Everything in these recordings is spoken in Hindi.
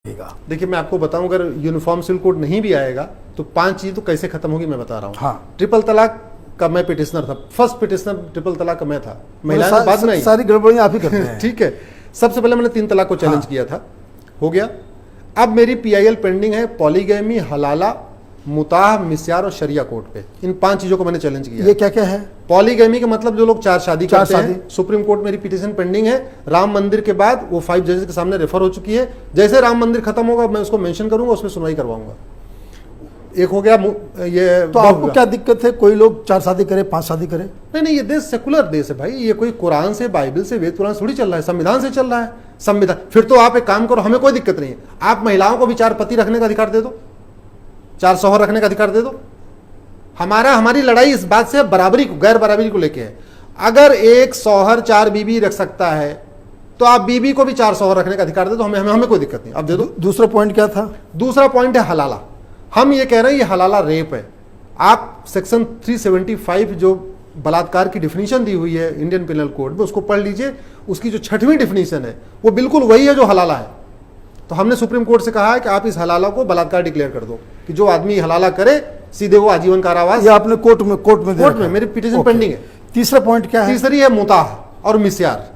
देखिए मैं आपको बताऊं, अगर यूनिफॉर्म सिविल कोड नहीं भी आएगा तो 5 चीज तो कैसे खत्म होगी मैं बता रहा हूँ। हाँ। ट्रिपल तलाक का मैं पिटिशनर था, फर्स्ट पिटिशनर ट्रिपल तलाक का मैं था, महिलाएं बाद में आई। सारी गड़बड़ियां आप ही करते हैं। ठीक है, सबसे पहले मैंने 3 तलाक को चैलेंज किया था, हो गया। अब मेरी PIL पेंडिंग है पॉलीगैमी, हलाला, मुताह, मिस्यार और शरिया कोर्ट पे। इन 5 चीजों को मैंने चैलेंज किया। ये क्या क्या है? पॉलीगैमी का मतलब जो लोग 4 शादी करते हैं, सुप्रीम कोर्ट मेरी पिटीशन पेंडिंग है। राम मंदिर के बाद वो 5 जजेस के सामने रेफर हो चुकी है। जैसे राम मंदिर खत्म होगा मैं उसको मेंशन करूंगा, उसमें सुनवाई करवाऊंगा। एक हो गया ये। तो आपको क्या दिक्कत है कोई लोग 4 शादी करे, 5 शादी करे? नहीं, ये देश सेकुलर देश है भाई। ये कोई कुरान से, बाइबल से, वेद पुराण थोड़ी चल रहा है, संविधान से चल रहा है। संविधान, फिर तो आप एक काम करो, हमें कोई दिक्कत नहीं है, आप महिलाओं को भी 4 पति रखने का अधिकार दे दो, 4 शौहर रखने का अधिकार दे दो। हमारी लड़ाई इस बात से बराबरी को, गैर बराबरी को लेके है। अगर एक शौहर 4 बीवी रख सकता है तो आप बीवी को भी 4 शौहर रखने का अधिकार दे दो, हमें कोई दिक्कत नहीं, अब दे दो। दूसरा पॉइंट क्या था? दूसरा पॉइंट है हलाला। हम ये कह रहे हैं ये हलाला रेप है। आप सेक्शन 375 जो बलात्कार की डिफिनीशन दी हुई है इंडियन पिनल कोड में, उसको पढ़ लीजिए। उसकी जो 6वीं डिफिनीशन है वो बिल्कुल वही है जो हलाला है। तो हमने सुप्रीम कोर्ट से कहा है कि आप इस हलाला को बलात्कार डिक्लेयर कर दो, कि जो आदमी हलाला करे सीधे वो आजीवन कारावास। ये आपने कोर्ट में मेरी पिटीशन पेंडिंग है। तीसरा पॉइंट क्या है? तीसरी है मुताह और मिस्यार।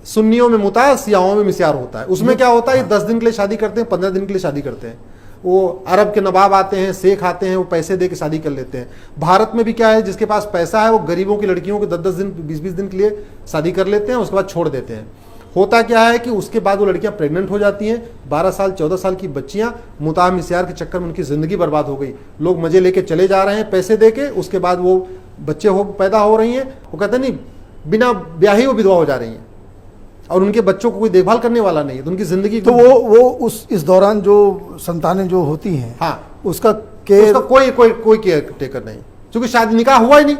सुन्नियों में मुताह, सियाओं में मिस्यार होता है। उसमें क्या होता है, ये 10 दिन के लिए शादी करते हैं, 15 दिन के लिए शादी करते हैं। वो अरब के नवाब आते हैं, शेख आते हैं, वो पैसे दे के शादी कर लेते हैं। भारत में भी क्या है, जिसके पास पैसा है वो गरीबों की लड़कियों को 10-10 दिन, 20-20 दिन के लिए शादी कर लेते हैं, उसके बाद छोड़ देते हैं। होता क्या है कि उसके बाद वो लड़कियां प्रेग्नेंट हो जाती हैं, 12 साल 14 साल की बच्चियां। मुताह मिस्यार के चक्कर में उनकी जिंदगी बर्बाद हो गई। लोग मजे लेके चले जा रहे हैं पैसे दे के, उसके बाद वो बच्चे पैदा हो रही हैं, वो कहते नहीं बिना ब्याही वो विधवा हो जा रही हैं और उनके बच्चों को कोई देखभाल करने वाला नहीं है, तो उनकी जिंदगी तो वो इस दौरान जो संतानें जो होती हैं, हाँ, उसका कोई केयर टेकर नहीं, क्योंकि शादी निकाह हुआ ही नहीं।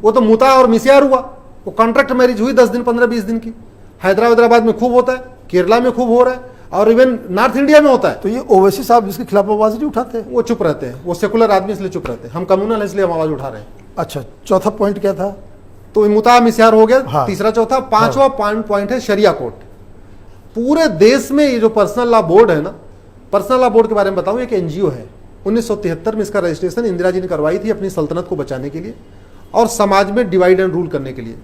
वो तो मुताह और मिस्यार हुआ, वो कॉन्ट्रैक्ट मैरिज हुई 10 दिन, 15-20 दिन की। हैदराबाद में खूब होता है, केरला में खूब हो रहा है, और इवन नॉर्थ इंडिया में होता है। तो ये ओवैसी साहब इसके खिलाफ आवाज नहीं उठाते? वो चुप रहते हैं, वो सेकुलर आदमी इसलिए चुप रहते हैं, हम कम्युनल है इसलिए हम आवाज उठा रहे हैं। अच्छा, चौथा पॉइंट क्या था? तो मुताह मिस्यार हो गया। हाँ। तीसरा, चौथा, 5वां पॉइंट है शरिया कोर्ट। पूरे देश में ये जो पर्सनल लॉ बोर्ड है ना, पर्सनल लॉ बोर्ड के बारे में बताऊं, एक NGO है। 1973 में इसका रजिस्ट्रेशन इंदिरा जी ने करवाई थी अपनी सल्तनत को बचाने के लिए और समाज में डिवाइड एंड रूल करने के लिए,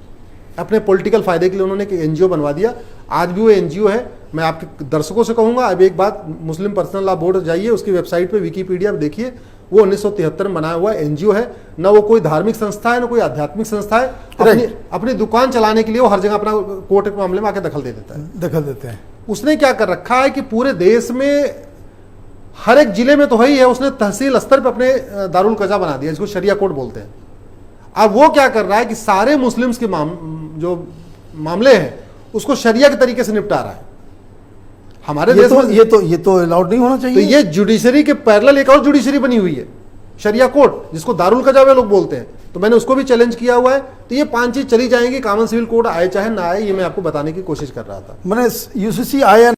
अपने पॉलिटिकल फायदे के लिए उन्होंने एक NGO बनवा दिया। आज भी वो NGO है। मैं आपके दर्शकों से कहूंगा, अब एक बात, मुस्लिम पर्सनल लॉ बोर्ड जाइए, उसकी वेबसाइट पे विकीपीडिया में देखिए, वो 1973 में बनाया हुआ NGO है। ना वो कोई धार्मिक संस्था है, ना कोई आध्यात्मिक संस्था है। अपनी दुकान चलाने के लिए वो हर जगह अपना कोर्ट के मामले में आके दखल दे देता है, दखल देते हैं। उसने क्या कर रखा है कि पूरे देश में हर एक जिले में तो है ही है, उसने तहसील स्तर पर अपने दारुल कजा बना दिया, जिसको शरिया कोर्ट बोलते हैं। अब वो क्या कर रहा है कि सारे मुस्लिम्स के जो मामले हैं उसको शरिया के तरीके से निपटा रहा है। हमारे देश में ये तो अलाउड नहीं होना चाहिए। तो ये जुडिशरी के पैरेलल एक और जुडिशरी बनी हुई है, शरिया कोर्ट, जिसको दारुल कजा लोग बोलते हैं। तो मैंने उसको भी चैलेंज किया हुआ है। तो ये 5 चीज चली जाएंगी, कॉमन सिविल कोड आए चाहे ना आए, ये मैं आपको बताने की कोशिश कर रहा था। मैंने UCC आया